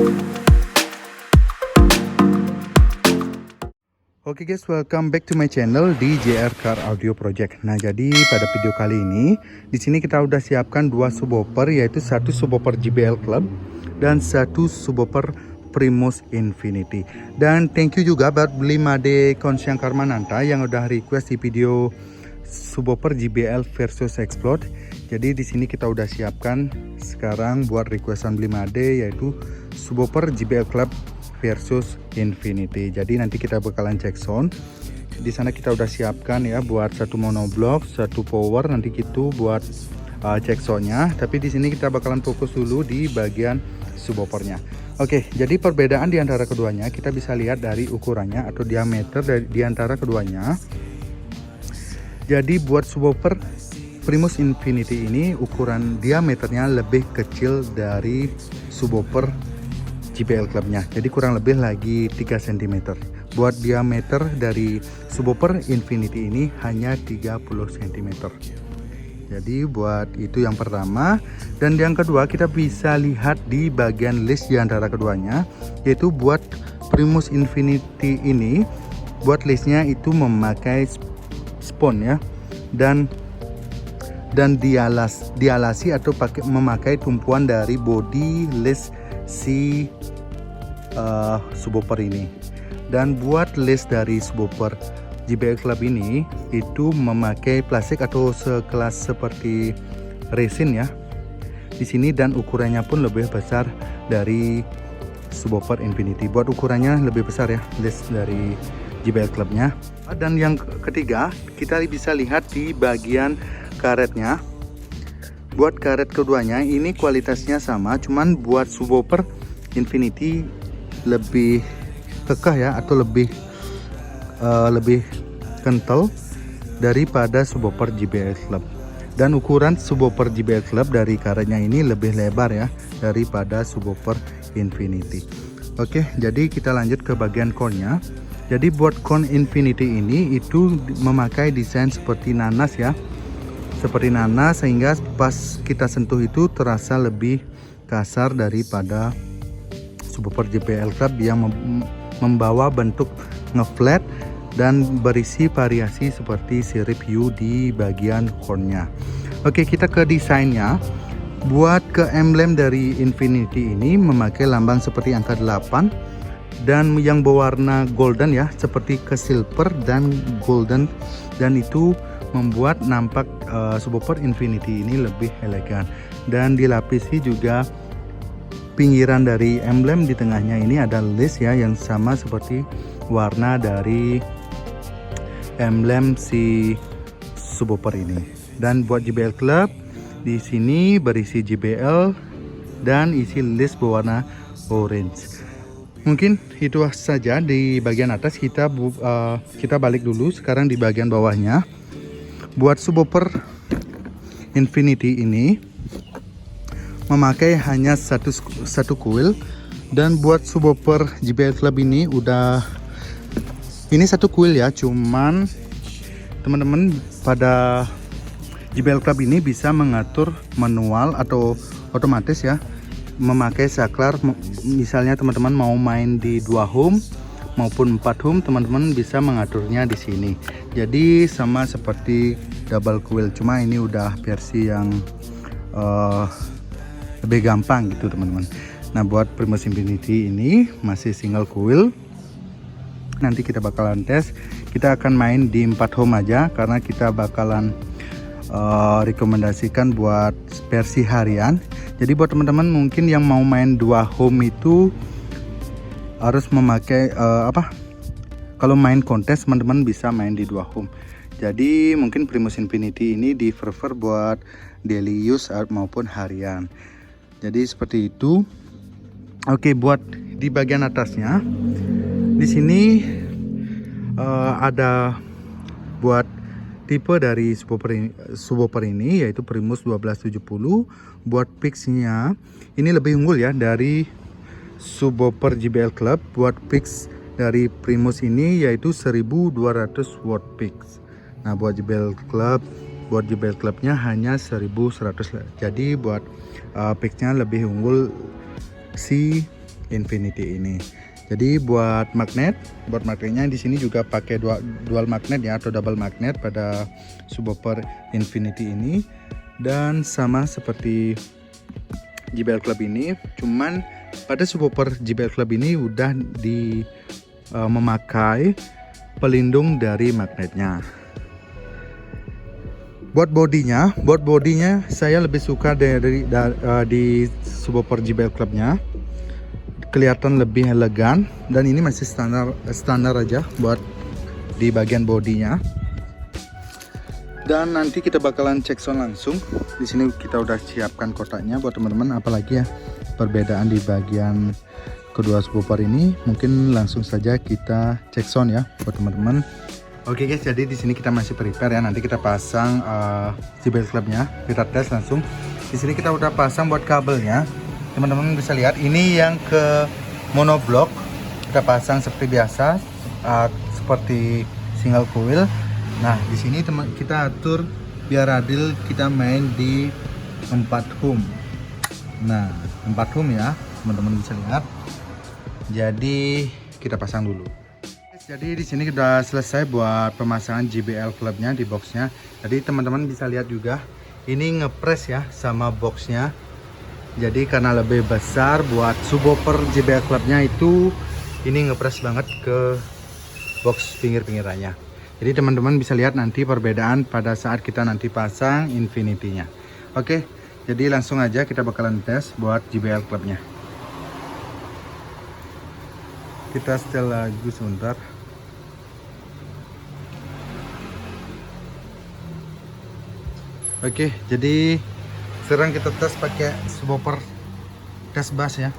Oke guys, welcome back to my channel di JR Car Audio Project. Nah, jadi pada video kali ini di sini kita udah siapkan dua subwoofer, yaitu satu subwoofer JBL Club dan satu subwoofer Primus Infinity. Dan thank you juga buat 5D Konsyang Karmananta yang udah request di video subwoofer JBL versus Explode. Jadi di sini kita udah siapkan sekarang buat requestan 5D, yaitu subwoofer JBL Club versus Infinity. Jadi nanti kita bakalan cek sound. Di sana kita udah siapkan ya buat satu monoblock, satu power, nanti gitu buat cek soundnya. Tapi di sini kita bakalan fokus dulu di bagian subwoofernya. Oke, jadi perbedaan di antara keduanya kita bisa lihat dari ukurannya atau diameter di antara keduanya. Jadi buat subwoofer Primus Infinity ini ukuran diameternya lebih kecil dari subwoofer JBL Clubnya, jadi kurang lebih lagi 3 cm. Buat diameter dari subwoofer Infinity ini hanya 30 cm. Jadi buat itu yang pertama. Dan yang kedua kita bisa lihat di bagian list di antara keduanya, yaitu buat Primus Infinity ini buat listnya itu memakai spon ya, dan dialasi atau memakai tumpuan dari body list si subwoofer ini. Dan buat list dari subwoofer JBL Club ini itu memakai plastik atau sekelas seperti resin ya di sini, dan ukurannya pun lebih besar dari subwoofer Infinity. Buat ukurannya lebih besar ya list dari JBL Clubnya. Dan yang ketiga kita bisa lihat di bagian karetnya. Buat karet keduanya ini kualitasnya sama, cuman buat subwoofer Infinity lebih kekeh ya, atau lebih kental daripada subwoofer JBL Club. Dan ukuran subwoofer JBL Club dari karetnya ini lebih lebar ya daripada subwoofer Infinity. Oke, jadi kita lanjut ke bagian cornnya. Jadi buat corn Infinity ini itu memakai desain seperti nanas ya, seperti nanas, sehingga pas kita sentuh itu terasa lebih kasar daripada subwoofer JBL Club yang membawa bentuk ngeflat dan berisi variasi seperti sirip U di bagian hornnya. Oke, kita ke desainnya. Buat ke emblem dari Infinity ini memakai lambang seperti angka 8 dan yang berwarna golden ya, seperti ke silver dan golden, dan itu membuat nampak subwoofer Infinity ini lebih elegan. Dan dilapisi juga pinggiran dari emblem di tengahnya ini ada list ya yang sama seperti warna dari emblem si subwoofer ini. Dan buat JBL Club di sini berisi JBL dan isi list berwarna orange. Mungkin itu saja di bagian atas. Kita balik dulu sekarang di bagian bawahnya. Buat subwoofer Infinity ini memakai hanya satu coil, dan buat subwoofer JBL Club ini ini satu coil ya, cuman teman-teman pada JBL Club ini bisa mengatur manual atau otomatis ya, memakai saklar. Misalnya teman-teman mau main di 2 ohm maupun 4 ohm, teman-teman bisa mengaturnya di sini. Jadi sama seperti double coil, cuma ini udah versi yang lebih gampang gitu teman-teman. Nah, buat Primus Infinity ini masih single coil. Nanti kita bakalan tes. Kita akan main di 4 ohm aja karena kita bakalan rekomendasikan buat versi harian. Jadi buat teman-teman mungkin yang mau main 2 ohm itu harus memakai kalau main kontes teman-teman bisa main di 2 ohm. Jadi mungkin Primus Infinity ini di prefer buat daily use maupun harian. Jadi seperti itu. Oke, buat di bagian atasnya di sini ada buat tipe dari subwoofer ini yaitu Primus 1270. Buat pitch-nya ini lebih unggul ya dari subwoofer JBL Club. Buat pitch dari Primus ini yaitu 1200 watt pitch. Nah, buat JBL Clubnya hanya 1100. Jadi buat pitch-nya lebih unggul si Infinity ini. Jadi buat magnetnya di sini juga pakai dual magnet ya, atau double magnet pada subwoofer Infinity ini. Dan sama seperti JBL Club ini, cuman pada subwoofer JBL Club ini udah memakai pelindung dari magnetnya. Buat bodinya saya lebih suka di subwoofer JBL Clubnya. Kelihatan lebih elegan, dan ini masih standar aja buat di bagian bodinya. Dan nanti kita bakalan cek sound langsung. Di sini kita udah siapkan kotaknya buat teman-teman, apalagi ya perbedaan di bagian kedua subwoofer ini. Mungkin langsung saja kita cek sound ya buat teman-teman. Oke guys, jadi di sini kita masih prepare ya. Nanti kita pasang JBL Clubnya, kita tes langsung. Di sini kita udah pasang buat kabelnya. Teman-teman bisa lihat ini yang ke monoblock kita pasang seperti biasa, seperti single coil. Nah di sini kita atur biar adil, kita main di 4 ohm. Nah 4 ohm ya teman-teman bisa lihat. Jadi kita pasang dulu. Jadi di sini sudah selesai buat pemasangan JBL Clubnya di boxnya. Jadi teman-teman bisa lihat juga ini ngepres ya sama boxnya. Jadi karena lebih besar buat subwoofer JBL Clubnya itu, ini ngepres banget ke box pinggir-pinggirannya. Jadi teman-teman bisa lihat nanti perbedaan pada saat kita nanti pasang Infinity-nya. Oke, jadi langsung aja kita bakalan tes buat JBL Clubnya. Kita setel lagu sebentar. Oke, jadi sekarang kita tes pakai subwoofer tes bass ya.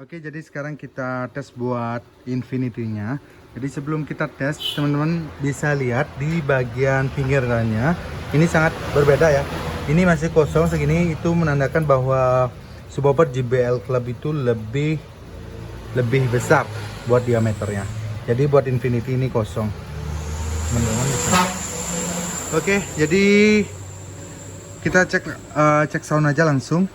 Oke, jadi sekarang kita tes buat Infinity-nya. Jadi sebelum kita tes, teman-teman bisa lihat di bagian pinggirannya ini sangat berbeda ya. Ini masih kosong segini, itu menandakan bahwa subwoofer JBL Club itu lebih besar buat diameternya. Jadi buat Infinity ini kosong. Teman-teman bisa. Oke, jadi kita cek sound aja langsung.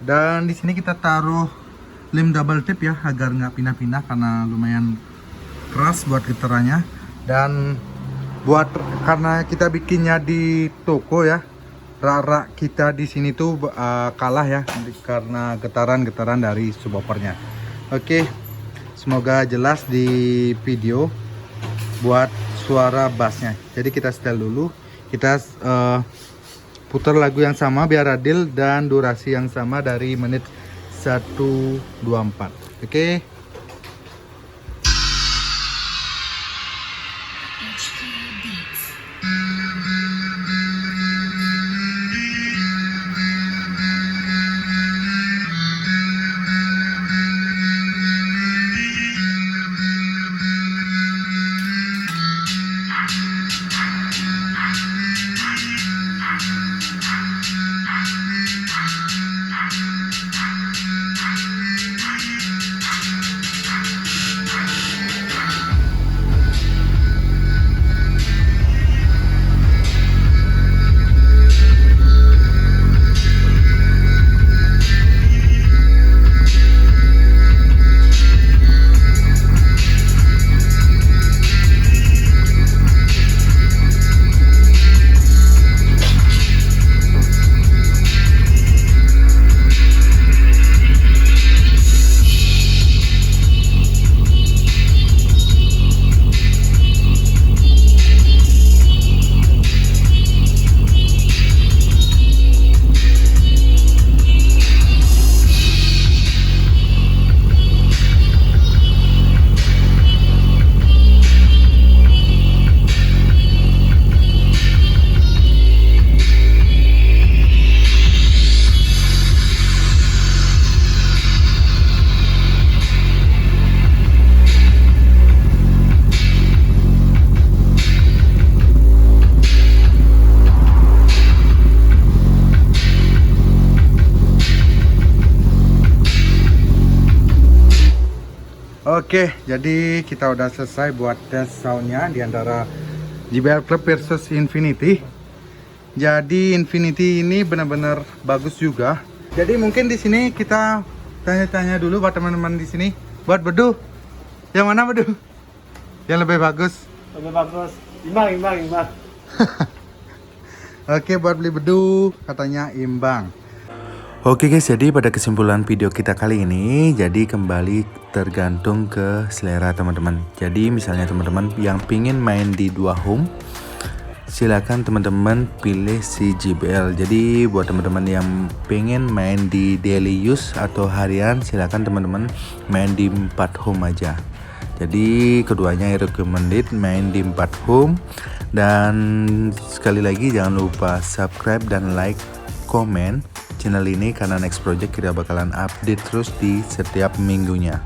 Dan di sini kita taruh lem double tip ya, agar nggak pindah-pindah karena lumayan keras buat getarannya. Dan karena kita bikinnya di toko ya, rak kita di sini tuh kalah ya karena getaran dari subwoofernya. Oke, semoga jelas di video buat suara bassnya. Jadi kita setel dulu, kita putar lagu yang sama biar adil dan durasi yang sama dari menit 1:24. Oke. Oke, jadi kita udah selesai buat tes soundnya di antara JBL Club versus Infinity. Jadi Infinity ini benar-benar bagus juga. Jadi mungkin di sini kita tanya-tanya dulu buat teman-teman di sini. Buat Bedu, yang mana Bedu? Yang lebih bagus? Lebih bagus. Imbang. Oke, buat beli Bedu katanya imbang. Oke guys, jadi pada kesimpulan video kita kali ini, jadi kembali tergantung ke selera teman-teman. Jadi misalnya teman-teman yang pingin main di 2 home, silakan teman-teman pilih si JBL. Jadi buat teman-teman yang pengen main di daily use atau harian, silakan teman-teman main di 4 home aja. Jadi keduanya recommended main di 4 home. Dan sekali lagi jangan lupa subscribe dan like, komen channel ini karena next project kita bakalan update terus di setiap minggunya.